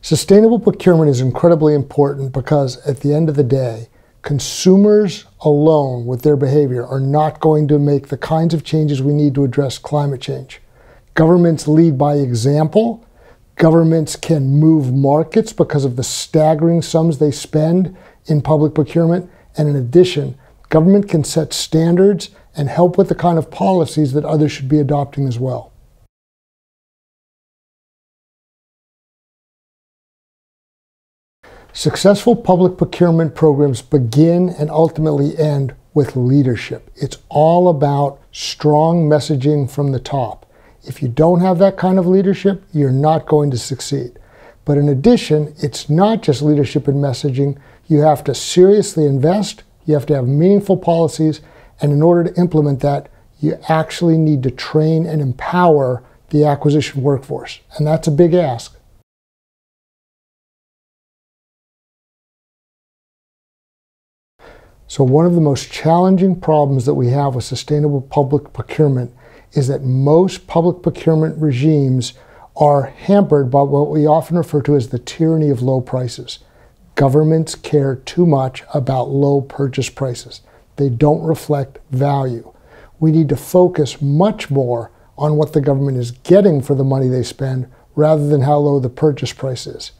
Sustainable procurement is incredibly important because at the end of the day, consumers alone with their behavior are not going to make the kinds of changes we need to address climate change. Governments lead by example. Governments can move markets because of the staggering sums they spend in public procurement. And in addition, government can set standards and help with the kind of policies that others should be adopting as well. Successful public procurement programs begin and ultimately end with leadership. It's all about strong messaging from the top. If you don't have that kind of leadership, you're not going to succeed. But in addition, it's not just leadership and messaging. You have to seriously invest, you have to have meaningful policies, and in order to implement that, you actually need to train and empower the acquisition workforce. And that's a big ask. So one of the most challenging problems that we have with sustainable public procurement is that most public procurement regimes are hampered by what we often refer to as the tyranny of low prices. Governments care too much about low purchase prices. They don't reflect value. We need to focus much more on what the government is getting for the money they spend rather than how low the purchase price is.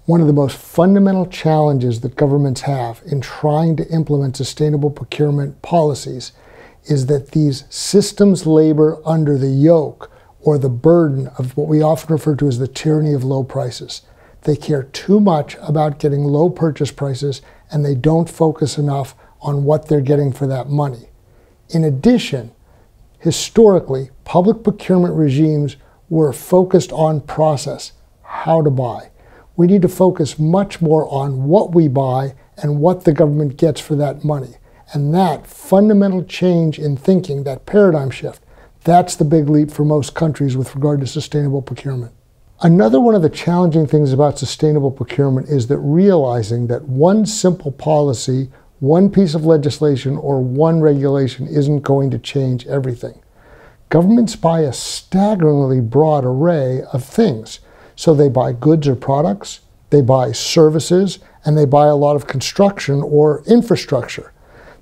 One of the most fundamental challenges that governments have in trying to implement sustainable procurement policies is that these systems labor under the yoke or the burden of what we often refer to as the tyranny of low prices. They care too much about getting low purchase prices, and they don't focus enough on what they're getting for that money. In addition, historically, public procurement regimes were focused on process, how to buy. We need to focus much more on what we buy and what the government gets for that money. And that fundamental change in thinking, that paradigm shift, that's the big leap for most countries with regard to sustainable procurement. Another one of the challenging things about sustainable procurement is that realizing that one simple policy, one piece of legislation, or one regulation isn't going to change everything. Governments buy a staggeringly broad array of things. So they buy goods or products, they buy services, and they buy a lot of construction or infrastructure.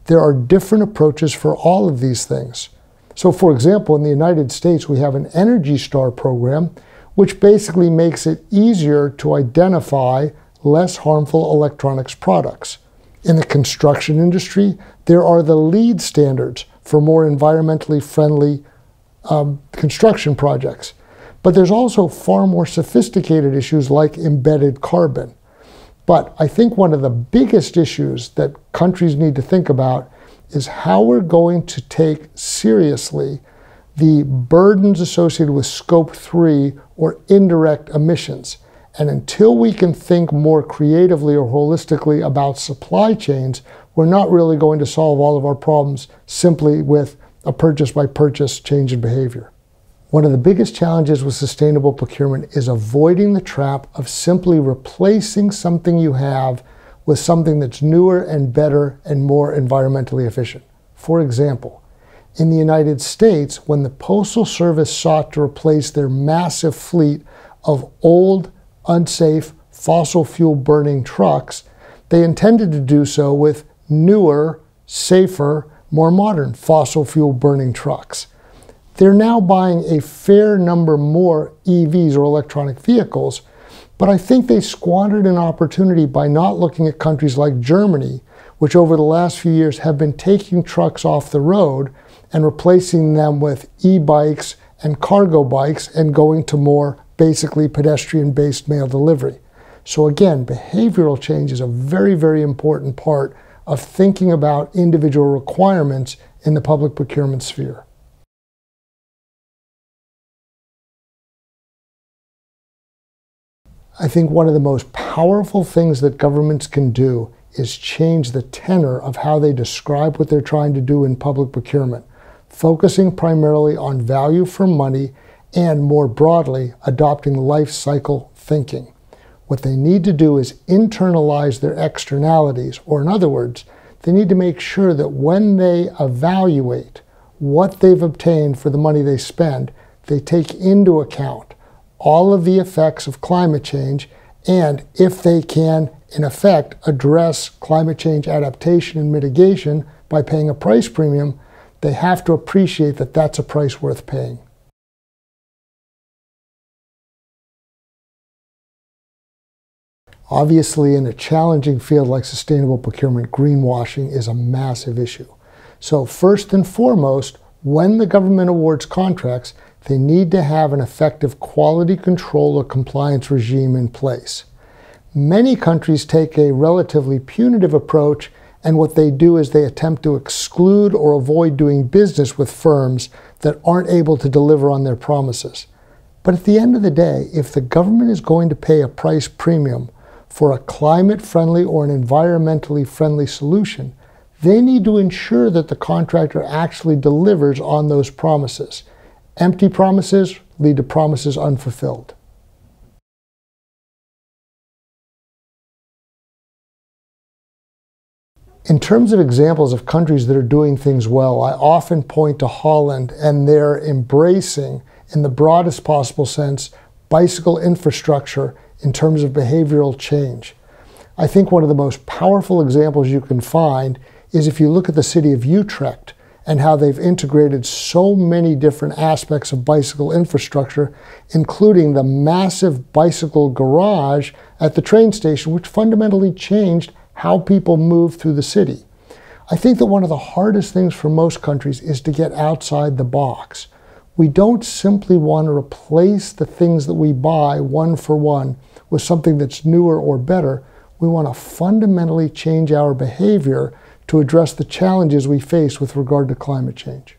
There are different approaches for all of these things. So for example, in the United States, we have an Energy Star program, which basically makes it easier to identify less harmful electronics products. In the construction industry, there are the LEED standards for more environmentally friendly construction projects. But there's also far more sophisticated issues like embedded carbon. But I think one of the biggest issues that countries need to think about is how we're going to take seriously the burdens associated with Scope 3 or indirect emissions. And until we can think more creatively or holistically about supply chains, we're not really going to solve all of our problems simply with a purchase-by-purchase change in behavior. One of the biggest challenges with sustainable procurement is avoiding the trap of simply replacing something you have with something that's newer and better and more environmentally efficient. For example, in the United States, when the Postal Service sought to replace their massive fleet of old, unsafe, fossil fuel burning trucks, they intended to do so with newer, safer, more modern fossil fuel burning trucks. They're now buying a fair number more EVs or electronic vehicles, but I think they squandered an opportunity by not looking at countries like Germany, which over the last few years have been taking trucks off the road and replacing them with e-bikes and cargo bikes and going to more basically pedestrian-based mail delivery. So again, behavioral change is a very, very important part of thinking about individual requirements in the public procurement sphere. I think one of the most powerful things that governments can do is change the tenor of how they describe what they're trying to do in public procurement, focusing primarily on value for money and, more broadly, adopting life cycle thinking. What they need to do is internalize their externalities, or in other words, they need to make sure that when they evaluate what they've obtained for the money they spend, they take into account all of the effects of climate change, and if they can, in effect, address climate change adaptation and mitigation by paying a price premium, they have to appreciate that that's a price worth paying. Obviously, in a challenging field like sustainable procurement, greenwashing is a massive issue. So first and foremost, when the government awards contracts, they need to have an effective quality control or compliance regime in place. Many countries take a relatively punitive approach, and what they do is they attempt to exclude or avoid doing business with firms that aren't able to deliver on their promises. But at the end of the day, if the government is going to pay a price premium for a climate-friendly or an environmentally friendly solution, they need to ensure that the contractor actually delivers on those promises. Empty promises lead to promises unfulfilled. In terms of examples of countries that are doing things well, I often point to Holland and their embracing, in the broadest possible sense, bicycle infrastructure in terms of behavioral change. I think one of the most powerful examples you can find is if you look at the city of Utrecht and how they've integrated so many different aspects of bicycle infrastructure, including the massive bicycle garage at the train station, which fundamentally changed how people move through the city. I think that one of the hardest things for most countries is to get outside the box. We don't simply want to replace the things that we buy one for one with something that's newer or better. We want to fundamentally change our behavior to address the challenges we face with regard to climate change.